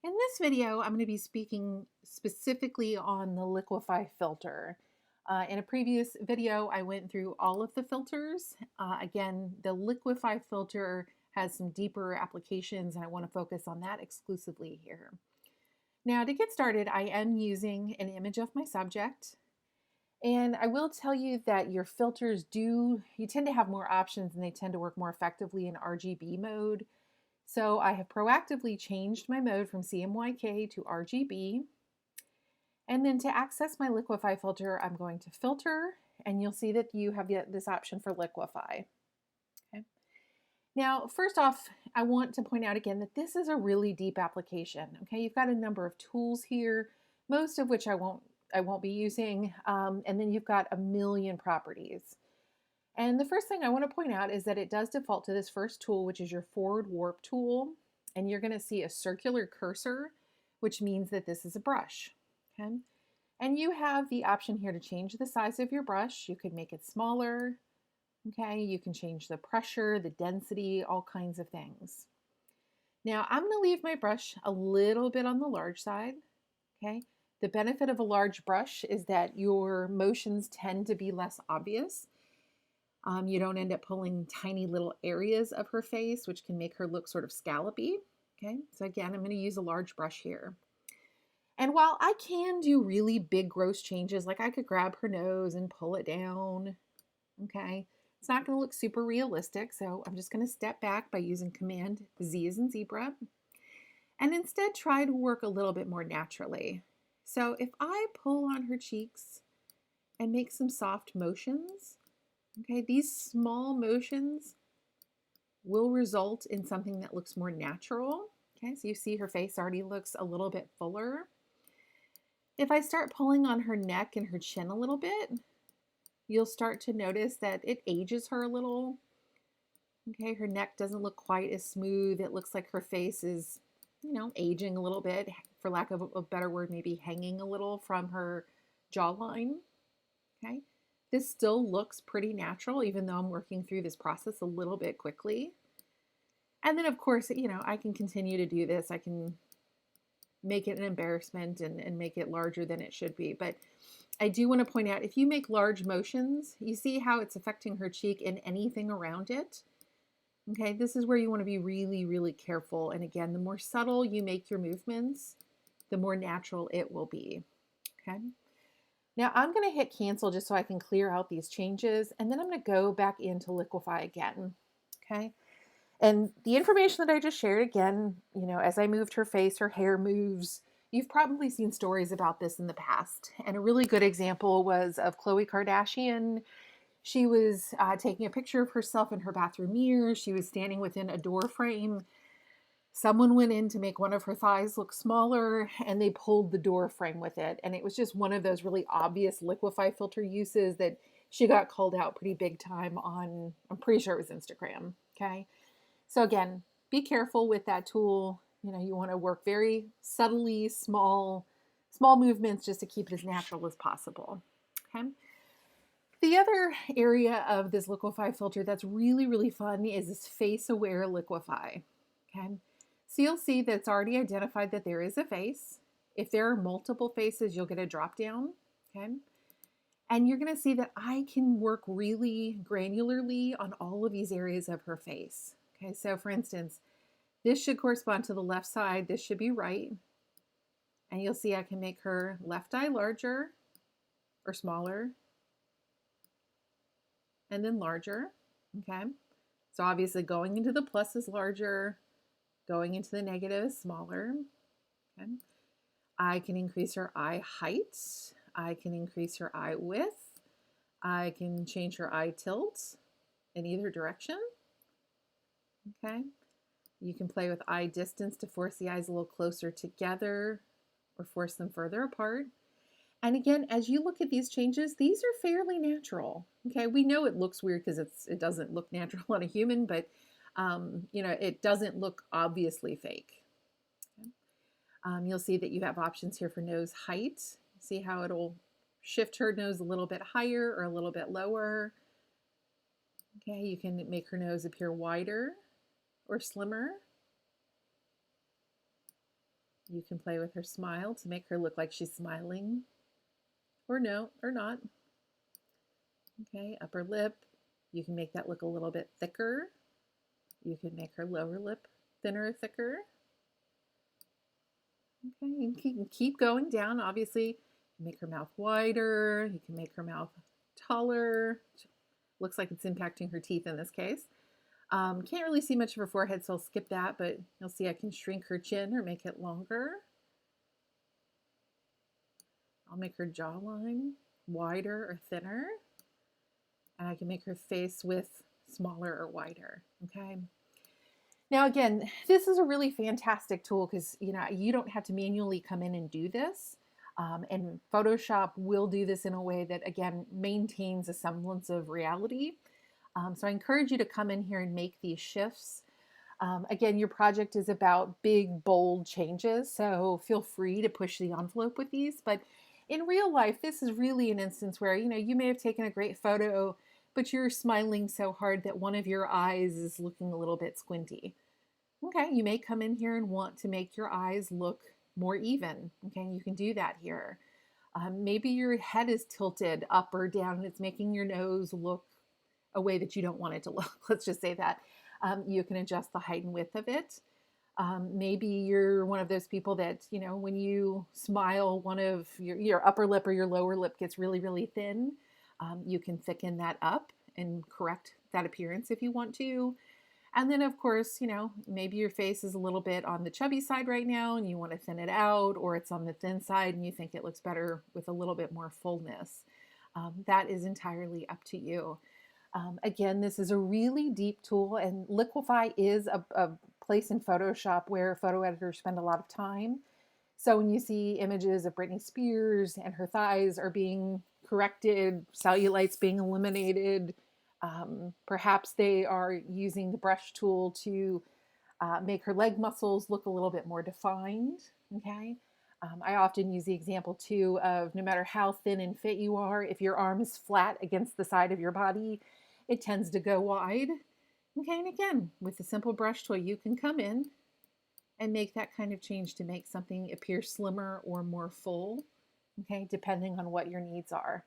In this video, I'm going to be speaking specifically on the Liquefy filter. In a previous video, I went through all of the filters. Again, the Liquefy filter has some deeper applications, and I want to focus on that exclusively here. Now, to get started, I am using an image of my subject. And I will tell you that your filters you tend to have more options and they tend to work more effectively in RGB mode. So I have proactively changed my mode from CMYK to RGB. And then to access my Liquefy filter, I'm going to Filter, and you'll see that you have this option for Liquefy. Okay. Now, first off, I want to point out again that this is a really deep application. Okay, you've got a number of tools here, most of which I won't be using, and then you've got a million properties. And the first thing I want to point out is that it does default to this first tool, which is your forward warp tool. And you're going to see a circular cursor, which means that this is a brush. Okay. And you have the option here to change the size of your brush. You could make it smaller. Okay. You can change the pressure, the density, all kinds of things. Now I'm going to leave my brush a little bit on the large side. Okay. The benefit of a large brush is that your motions tend to be less obvious. You don't end up pulling tiny little areas of her face, which can make her look sort of scallopy. Okay, so again, I'm going to use a large brush here. And while I can do really big, gross changes, like I could grab her nose and pull it down, okay, it's not going to look super realistic. So I'm just going to step back by using Command Z as in zebra, and instead try to work a little bit more naturally. So if I pull on her cheeks and make some soft motions, okay, these small motions will result in something that looks more natural. Okay, so you see her face already looks a little bit fuller. If I start pulling on her neck and her chin a little bit, you'll start to notice that it ages her a little. Okay, her neck doesn't look quite as smooth. It looks like her face is, aging a little bit, for lack of a better word, maybe hanging a little from her jawline. Okay. This still looks pretty natural, even though I'm working through this process a little bit quickly. And then, of course, I can continue to do this. I can make it an embarrassment and make it larger than it should be. But I do want to point out, if you make large motions, you see how it's affecting her cheek and anything around it. Okay, this is where you want to be really, really careful. And again, the more subtle you make your movements, the more natural it will be. Okay. Now I'm going to hit cancel just so I can clear out these changes, and then I'm going to go back into Liquefy again. Okay. And the information that I just shared again, as I moved her face, her hair moves. You've probably seen stories about this in the past. And a really good example was of Khloe Kardashian. She was taking a picture of herself in her bathroom mirror. She was standing within a door frame. Someone went in to make one of her thighs look smaller, and they pulled the door frame with it. And it was just one of those really obvious Liquefy filter uses that she got called out pretty big time on. I'm pretty sure it was Instagram. Okay. So again, be careful with that tool. You want to work very subtly, small movements just to keep it as natural as possible. Okay. The other area of this Liquefy filter that's really, really fun is this face aware Liquefy. Okay. So you'll see that it's already identified that there is a face. If there are multiple faces, you'll get a drop down. Okay. And you're going to see that I can work really granularly on all of these areas of her face. Okay. So for instance, this should correspond to the left side. This should be right. And you'll see I can make her left eye larger or smaller, and then larger. Okay. So obviously going into the plus is larger. Going into the negative is smaller. Okay. I can increase her eye height. I can increase her eye width. I can change her eye tilt in either direction. Okay. You can play with eye distance to force the eyes a little closer together or force them further apart. And again, as you look at these changes, these are fairly natural. Okay. We know it looks weird because it doesn't look natural on a human, but it doesn't look obviously fake. Okay. You'll see that you have options here for nose height. See how it'll shift her nose a little bit higher or a little bit lower. Okay, you can make her nose appear wider or slimmer. You can play with her smile to make her look like she's smiling, or no, or not. Okay, upper lip, you can make that look a little bit thicker. You can make her lower lip thinner or thicker. Okay, you can keep going down. Obviously, make her mouth wider. You can make her mouth taller. Looks like it's impacting her teeth in this case. Can't really see much of her forehead, so I'll skip that, but you'll see I can shrink her chin or make it longer. I'll make her jawline wider or thinner. And I can make her face width smaller or wider, okay? Now, again, this is a really fantastic tool because you don't have to manually come in and do this. And Photoshop will do this in a way that, again, maintains a semblance of reality. So I encourage you to come in here and make these shifts. Again, your project is about big, bold changes, so feel free to push the envelope with these. But in real life, this is really an instance where, you may have taken a great photo, but you're smiling so hard that one of your eyes is looking a little bit squinty. Okay, you may come in here and want to make your eyes look more even. Okay, you can do that here. Maybe your head is tilted up or down and it's making your nose look a way that you don't want it to look. Let's just say that. You can adjust the height and width of it. Maybe you're one of those people that, when you smile, one of your upper lip or your lower lip gets really, really thin. You can thicken that up and correct that appearance if you want to. And then, of course, maybe your face is a little bit on the chubby side right now and you want to thin it out, or it's on the thin side and you think it looks better with a little bit more fullness. That is entirely up to you. Again, this is a really deep tool, and Liquefy is a place in Photoshop where photo editors spend a lot of time. So when you see images of Britney Spears and her thighs are being corrected, cellulites being eliminated, perhaps they are using the brush tool to make her leg muscles look a little bit more defined, okay? I often use the example too of no matter how thin and fit you are, if your arm is flat against the side of your body, it tends to go wide. Okay, and again, with a simple brush tool, you can come in and make that kind of change to make something appear slimmer or more full, okay, depending on what your needs are.